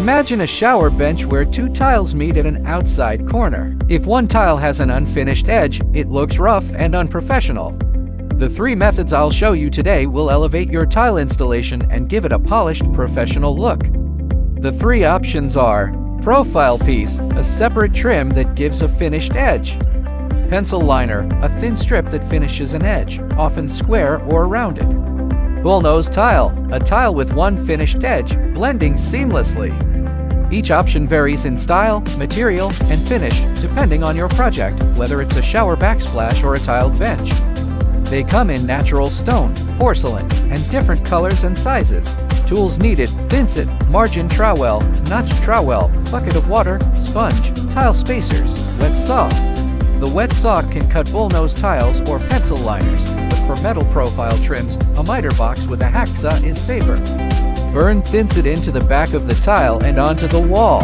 Imagine a shower bench where two tiles meet at an outside corner. If one tile has an unfinished edge, it looks rough and unprofessional. The three methods I'll show you today will elevate your tile installation and give it a polished, professional look. The three options are: profile piece, a separate trim that gives a finished edge; pencil liner, a thin strip that finishes an edge, often square or rounded; bullnose tile, a tile with one finished edge, blending seamlessly. Each option varies in style, material, and finish depending on your project, whether it's a shower backsplash or a tiled bench. They come in natural stone, porcelain, and different colors and sizes. Tools needed: thinset, margin trowel, notch trowel, bucket of water, sponge, tile spacers, wet saw. The wet saw can cut bullnose tiles or pencil liners, but for metal profile trims, a miter box with a hacksaw is safer. Burn thinset into the back of the tile and onto the wall.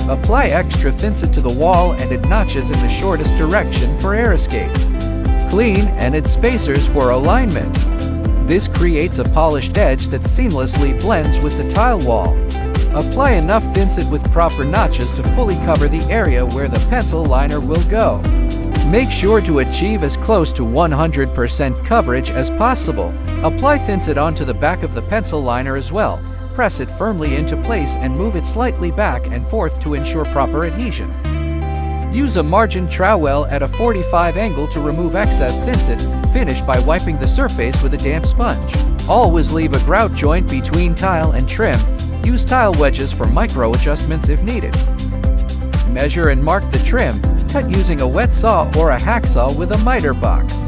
Apply extra thinset to the wall and add notches in the shortest direction for air escape. Clean and add spacers for alignment. This creates a polished edge that seamlessly blends with the tile wall. Apply enough thinset with proper notches to fully cover the area where the pencil liner will go. Make sure to achieve as close to 100% coverage as possible. Apply thinset onto the back of the pencil liner as well. Press it firmly into place and move it slightly back and forth to ensure proper adhesion. Use a margin trowel at a 45 angle to remove excess thinset. Finish by wiping the surface with a damp sponge. Always leave a grout joint between tile and trim. Use tile wedges for micro adjustments if needed. Measure and mark the trim. Cut using a wet saw or a hacksaw with a miter box.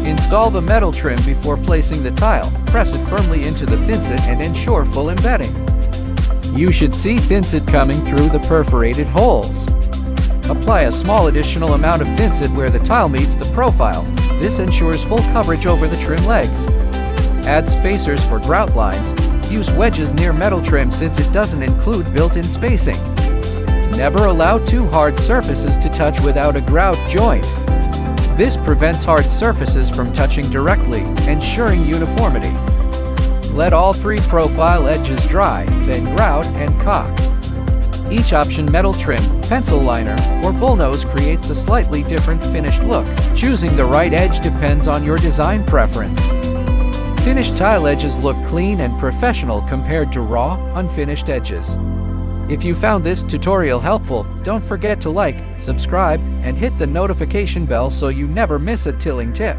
Install the metal trim before placing the tile. Press it firmly into the thinset and ensure full embedding. You should see thinset coming through the perforated holes. Apply a small additional amount of thinset where the tile meets the profile. This ensures full coverage over the trim legs. Add spacers for grout lines. Use wedges near metal trim since it doesn't include built-in spacing. Never allow two hard surfaces to touch without a grout joint. This prevents hard surfaces from touching directly, ensuring uniformity. Let all three profile edges dry, then grout and caulk. Each option, metal trim, pencil liner, or bullnose, creates a slightly different finished look. Choosing the right edge depends on your design preference. Finished tile edges look clean and professional compared to raw, unfinished edges. If you found this tutorial helpful, don't forget to like, subscribe, and hit the notification bell so you never miss a tiling tip.